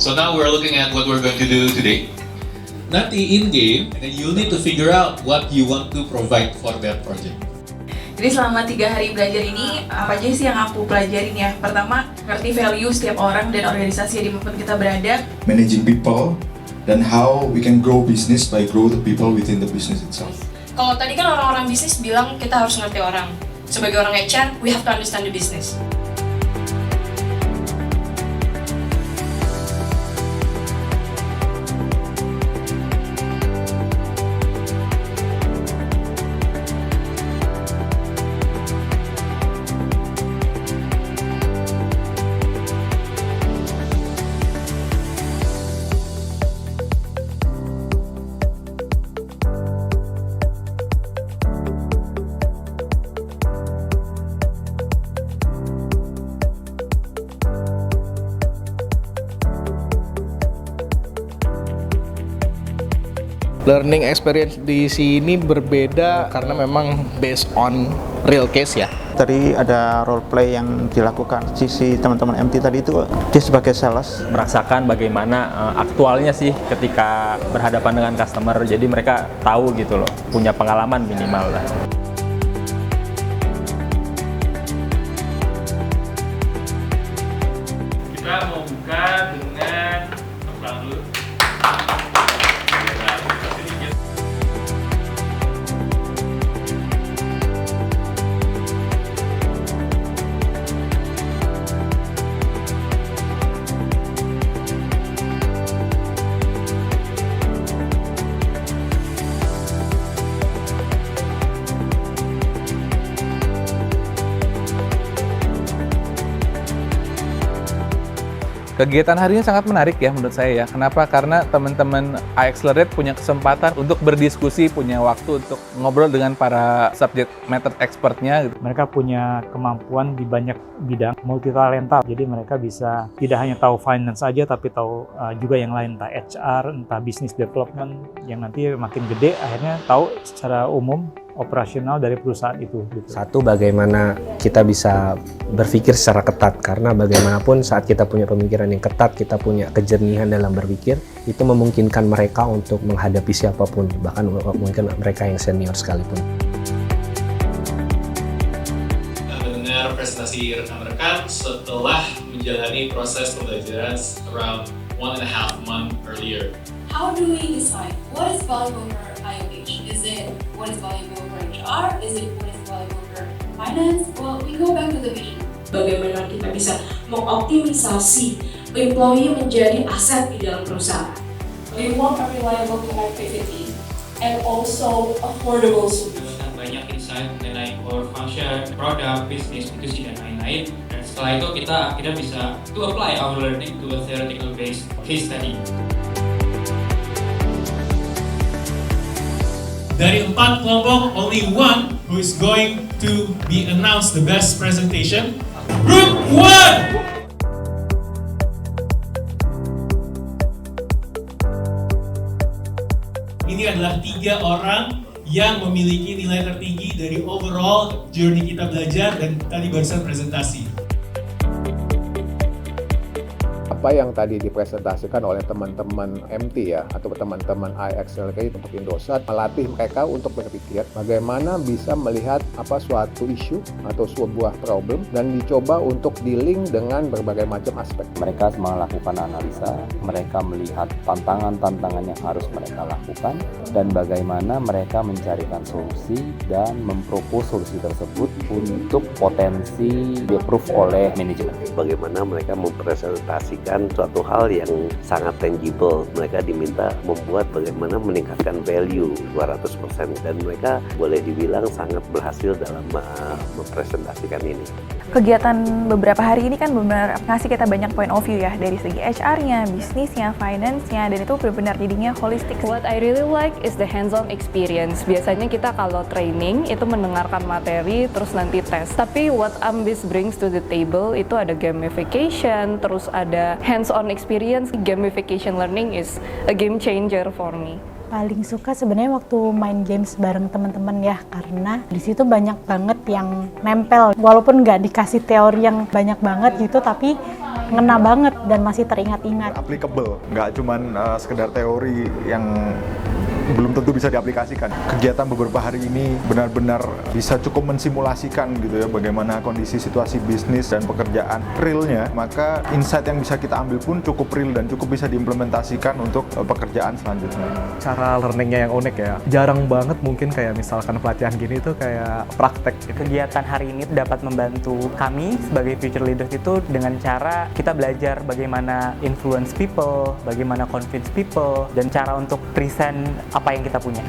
So now we're looking at what we're going to do today. Nanti in game, and you'll need to figure out what you want to provide for that project. Jadi selama 3 hari belajar ini, apa aja sih yang aku pelajarin ya? Pertama, ngerti value setiap orang dan organisasi dimanapun kita berada. Managing people, dan how we can grow business by grow the people within the business itself. Kalau tadi kan orang-orang bisnis bilang kita harus ngerti orang. Sebagai orang HR, we have to understand the business. Learning experience di sini berbeda karena memang based on real case ya. Tadi ada role play yang dilakukan sisi teman-teman MT tadi itu dia sebagai sales merasakan bagaimana aktualnya sih ketika berhadapan dengan customer, jadi mereka tahu gitu loh, punya pengalaman minimal lah. Kita mau buka dengan tepuk dulu. Kegiatan hari ini sangat menarik ya menurut saya ya. Kenapa? Karena teman-teman iAccelerate punya kesempatan untuk berdiskusi, punya waktu untuk ngobrol dengan para subject matter expertnya. Mereka punya kemampuan di banyak bidang, multitalental. Jadi mereka bisa tidak hanya tahu finance saja, tapi tahu juga yang lain, entah HR, entah business development, yang nanti makin gede akhirnya tahu secara umum operasional dari perusahaan itu. Satu, bagaimana kita bisa berpikir secara ketat, karena bagaimanapun saat kita punya pemikiran yang ketat, kita punya kejernihan dalam berpikir, itu memungkinkan mereka untuk menghadapi siapapun, bahkan mungkin mereka yang senior sekalipun. Mendengar presentasi rekan-rekan setelah menjalani proses pembelajaran around 1.5 month earlier. How do we decide what is valuable for IOH? Is it what is valuable for HR? Is it what is valuable for finance? Well, we go back to the vision. Bagaimana kita bisa mengoptimisasi employee menjadi aset di dalam perusahaan. We want a reliable connectivity and also affordable solution. Banyak insight mengenai core function, product, business, B2C, dan lain-lain. Dan setelah itu kita akhirnya bisa to apply our learning to a theoretical based case study. Dari 4 kelompok, only one who is going to be announced the best presentation. Group 1! Ini adalah 3 orang yang memiliki nilai tertinggi dari overall journey kita belajar dan tadi barusan presentasi. Apa yang tadi dipresentasikan oleh teman-teman MT ya, atau teman-teman iAccelerate untuk Indosat, melatih mereka untuk berpikir bagaimana bisa melihat apa suatu isu atau sebuah problem dan dicoba untuk di-link dengan berbagai macam aspek. Mereka melakukan analisa, mereka melihat tantangan-tantangan yang harus mereka lakukan, dan bagaimana mereka mencarikan solusi dan mempropos solusi tersebut untuk potensi di-approve oleh manajemen. Bagaimana mereka mempresentasikan suatu hal yang sangat tangible. Mereka diminta membuat bagaimana meningkatkan value 200%, dan mereka boleh dibilang sangat berhasil dalam mempresentasikan ini. Kegiatan beberapa hari ini kan benar ngasih kita banyak point of view ya, dari segi HR-nya, bisnisnya, finance-nya, dan itu benar-benar jadinya holistic. What I really like is the hands-on experience. Biasanya kita kalau training itu mendengarkan materi terus nanti tes. Tapi what Ambis brings to the table itu ada gamification, terus ada hands-on experience. Gamification learning is a game changer for me. Paling suka sebenarnya waktu main games bareng teman-teman ya, karena di situ banyak banget yang nempel. Walaupun nggak dikasih teori yang banyak banget gitu, tapi ngena banget dan masih teringat-ingat. Applicable, nggak cuman sekedar teori yang belum tentu bisa diaplikasikan. Kegiatan beberapa hari ini benar-benar bisa cukup mensimulasikan gitu ya bagaimana kondisi situasi bisnis dan pekerjaan realnya, maka insight yang bisa kita ambil pun cukup real dan cukup bisa diimplementasikan untuk pekerjaan selanjutnya. Cara learningnya yang unik ya, jarang banget mungkin kayak misalkan pelatihan gini tuh kayak praktek. Kegiatan hari ini dapat membantu kami sebagai future leaders itu dengan cara kita belajar bagaimana influence people, bagaimana convince people, dan cara untuk present apa yang kita punya.